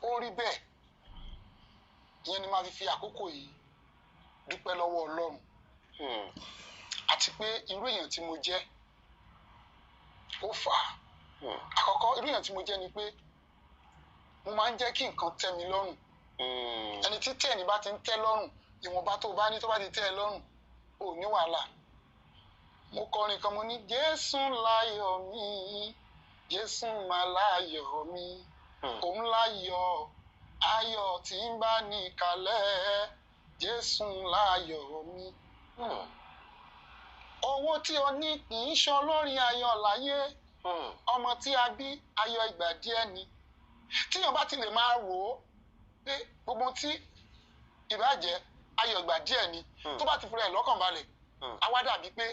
ó rí bẹ́ẹ̀ ìyẹn ni máa fi àkókò yìí dúpẹ́ lọ́wọ́ Ọlọ́run àti pé irú èèyàn tí mo jẹ́ ó fà á àkọ́kọ́ irú èèyàn tí mo jẹ́ ni pé mo máa ń jẹ́ kí nǹkan tẹ́ mi lọ́rùn ẹni tí tẹ́ ẹni bá ti ń tẹ́ lọ́rùn ìwọ̀nba tó bá ní tó bá ti tẹ́ ẹ lọ́rùn ò ní wàhálà mo kọrin kan mo ní Jésù láyọ̀ mi Jésù máa láyọ̀ mi òun láyọ̀ ayọ̀ tí ń bá ní kalẹ̀ Jésù láyọ̀ mi. Owó tí o ní kì í ṣe olórin ayọ̀ láyé ọmọ tí a bí ayọ̀ ìgbà díẹ̀ ni tíyàn bá ti lè máa rò ó pé gbogbo tí ìbàjẹ́ ayọ̀ ìgbà díẹ̀ ni tó bá ti fura ẹ̀ lọ́kàn balẹ̀ àwa dàbí pé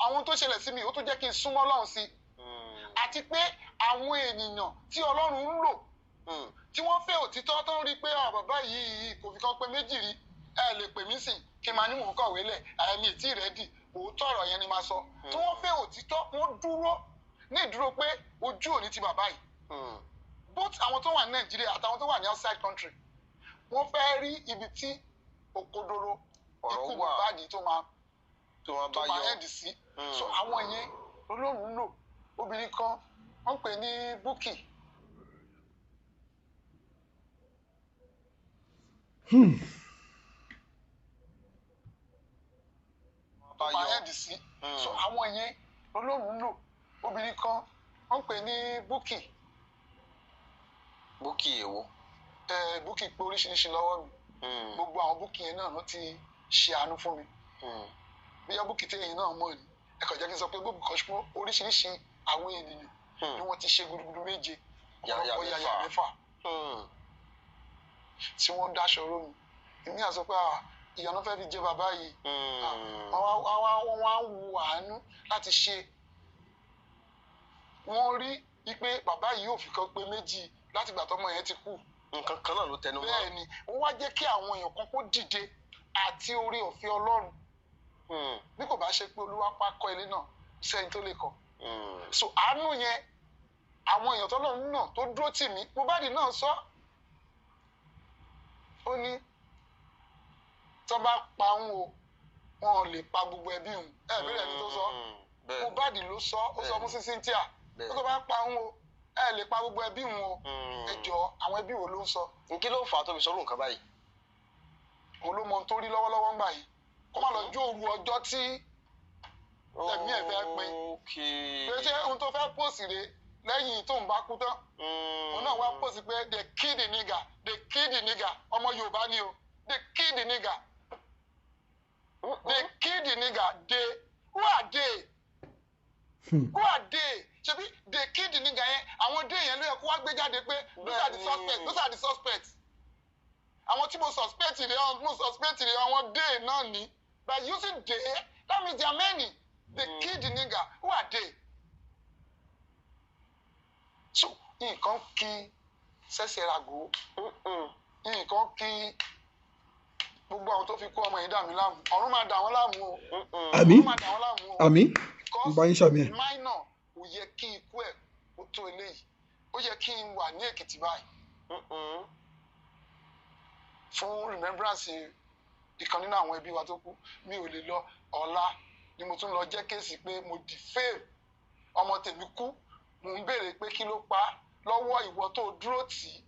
àwọn tó ṣẹlẹ̀ sí mi ó tún jẹ́ kí n súnmọ́ Ọlọ́run sí àti pé àwọn ènìyàn tí Ọlọ́run ń lò tí wọ́n fẹ́ òtítọ́ tó ń rí pé bàbá yìí kò fi kan pé méjì rí ẹ lè pè mí sìn kí n máa ní mò ń kọ̀wé lẹ̀ àyẹ̀mí ìtì rẹ̀ dì òótọ́ ọ̀rọ̀ yẹn ni máa sọ tí wọ́n fẹ́ òtítọ́ wọ́n dúró ní ìdúró pé ojú òní ti bàbá yìí both àwọn tó wà ní Nàìjíríà àtàwọn tó wà ní outside country wọ́n fẹ́ rí ibi tí òkodoro ikú Mohbad tó máa end sí so àwọn yẹn Ọlọ́run lò obìnrin kan wọ́n pè ní Bukky tó máa end sí so àwọn yẹn Ọlọ́run lò obìnrin kan wọ́n pè ní Bukky. Bukky èwo. Bukky pé oríṣiríṣi lọ́wọ́ mi gbogbo àwọn Bukky yẹn náà ló ti ṣe àánú fún mi bóyá Bukky tí èyí náà mọ̀ ni ẹ kàn jẹ́ kí n sọ pé gbogbo kan ṣùgbọ́n oríṣiríṣi àwọn ènìyàn ni wọ́n ti ṣe gudugudu méje ọ̀pọ̀lọpọ̀ yàyà mẹ́fà tí wọ́n dáṣọ ró mi èmi àsọ pé ìyànà fẹ́ fi jẹ bàbá yìí wọ́n á wu àánú láti ṣe wọ́n rí wípé bàbá yìí ò fi kan pé méjì láti ìgbà tọ́mọ yẹn ti kú nǹkan kan náà ló tẹnu mọ́ bẹ́ẹ̀ ni wọ́n wá jẹ́ kí àwọn èèyàn kan kó dìde àti orí ọ̀fẹ́ Ọlọ́run bí kò bá ṣe pé Olúwa pa kọ́ ilé náà sẹ́yìn tó lè kọ́ so àánú yẹn àwọn èèyàn tọ́lọ́run náà tó dúró tì mí Mohbad náà sọ ó ní tó bá pa ń wo wọn ò lè pa gbogbo ẹbí òun ẹ bẹ́ẹ̀ ẹni tó sọ Mohbad ló sọ ó sọ fún Cynthia tó bá pa ń wo ẹ lè pa gbogbo ẹbí òun o ẹ jọ àwọn ẹbí wo ló ń sọ. kí ló fà á tó fi sọ̀rọ̀ nǹkan báyìí. òun ló mọ tó rí lọ́wọ́lọ́wọ́ ń gbà yìí kó má lọ jó òru ọjọ́ tí ẹ̀mí ẹ̀ fẹ́ pin pé ṣé ohun tó fẹ́ pòsì rè lẹ́yìn tó ń bá kú tán òun náà wá pòsì pé they kill the nigger ọmọ Yorùbá ni o they kill the nigger they who are they ṣebí they kill the nigger yẹn àwọn dé yẹn ló yẹ kó wá gbé jáde pé those are the suspects àwọn tí mo suspect rẹ̀ àwọn day náà ni by using day that means there are many they kill the nigga who are they. So nǹkan kí ṣẹ̀ṣẹ̀ rago nǹkan kí gbogbo àwọn tó fi kó ọmọ yìí dà mí láàmú ọ̀run máa dà wọ́n láàmú o àmín ọ̀run máa dà wọ́n láàmú o àmín n bá yín ṣàmì ẹ̀. minor ò yẹ kí ikú ẹ̀ ó tó eléyìí ó yẹ kí n wà ní Èkìtì báyìí fún remembrance ìkan nínú àwọn ẹbí wa tó kú mi ò lè lọ ọ̀la ni mo tún lọ jẹ́ kéèsì pé mo defame ọmọ tèmi kú mo ń béèrè pé kí ló pa lọ́wọ́ ìwọ tó dúró tì í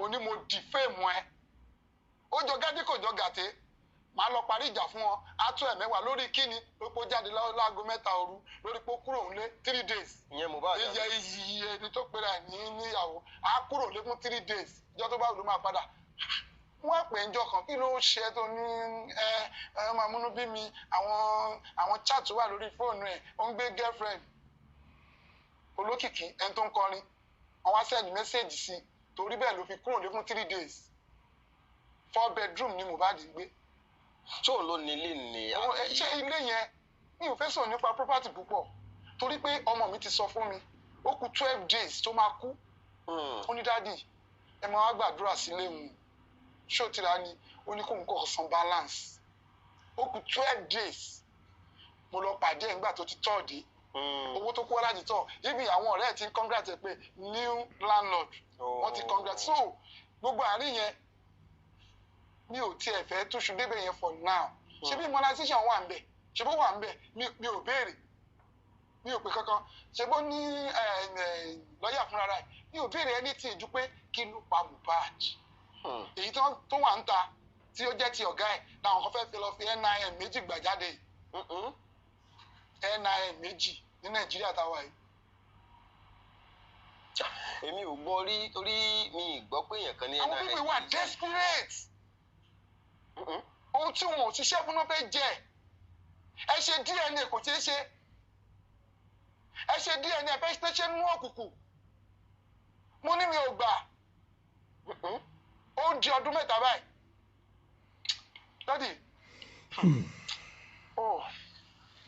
o ní mo defame ẹ ó jọ gádé kò jọ gàté màá lọ parí ìjà fún ọ á tó ẹ̀mẹ́wàá lórí kíni pé ó jáde láago 3 òru lórí pé ó kúrò nílé 3 days ìyẹn Mohbad iye ẹni tó pera ẹ̀ níyàwó á kúrò lé fún 3 days ìjọ tó bá wù ló máa padà wọ́n pè ń jọ kan kí ló ṣe tó ní ẹ máa múnú bí mi àwọn chat wà lórí fóònù ẹ̀ ó ń gbé girlfriend olókìkí ẹni tó ń kọrin wọ́n wá send message sí torí bẹ́ẹ̀ ló fi kúrò lé fún 3 days 4 bedroom ni Mohbad gbé. tó ló nílé ni ṣé ilé yẹn mi ò fẹ́ sọ̀rọ̀ nípa property púpọ̀ torí pé ọmọ mi ti sọ fún mi ó kù 12 days tó máa kú ó ní dádì ẹ máa wá gbàdúrà sílé mu ṣó tira ni ó ní kó n kọ́ san balance ó kù 12 days mo lọ pàdé ẹ̀ nígbà tó ti tọ́ọ̀dé owó tó kú wá láti tọ̀ ibi àwọn ọ̀rẹ́ ẹ̀ ti ń congrats pé new landlord wọ́n ti congrats so gbogbo àárín yẹn mi ò tiẹ̀ fẹ́ túṣu débẹ̀ yẹn for now ṣé bí monetization wà ń bẹ̀ ṣé bó wà ń bẹ̀ mi ò béèrè mi ò pè kankan ṣé bó ní lọ́ọ̀yà fúnra rẹ̀ mi ò béèrè anything ju pé kí ló pa Mohbad èyí tó wà ń ta tí ó jẹ́ ti ọ̀gá ẹ̀ làwọn kan fẹ́ fi lọ fi NIN méjì gbà jáde NIN méjì ní Nàìjíríà táwa yìí. èmi ò gbọ́ rí torí mi ì gbọ́ pé èèyàn kan ní NIN. àwọn pípé wà desperate ohun tí wọn ò ṣiṣẹ́ fún náà fẹ́ jẹ ẹ ṣe DNA kò ṣeé ṣe ẹ ṣe DNA fẹ́ ṣe nú òkùnkùn mo ní mi ò gbà ó di ọdún 3 báyìí dádì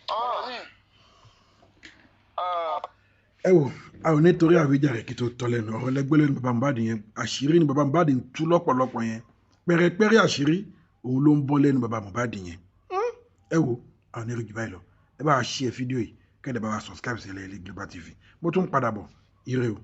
ọ̀rọ̀ yìí. ẹ wò a ò nítorí àwíjàre kí tó tọ́ lẹ́nu ọ̀rọ̀ lẹ́gbẹ́lẹ́ ní bàbá Mohbad yẹn àṣírí ní bàbá Mohbad ń tú lọ́pọ̀lọpọ̀ yẹn pẹ̀rẹ̀pẹ̀rẹ̀ àṣírí òun ló ń bọ́ lẹ́nu bàbá Mohbad yẹn ẹ wò a ò ní rí jù báyìí lọ ẹ bá wa share fídíò yìí kẹ́ẹ̀dẹ̀ bá wa subscribe sí Ilé Global TV mo tún padà bọ̀ ire o.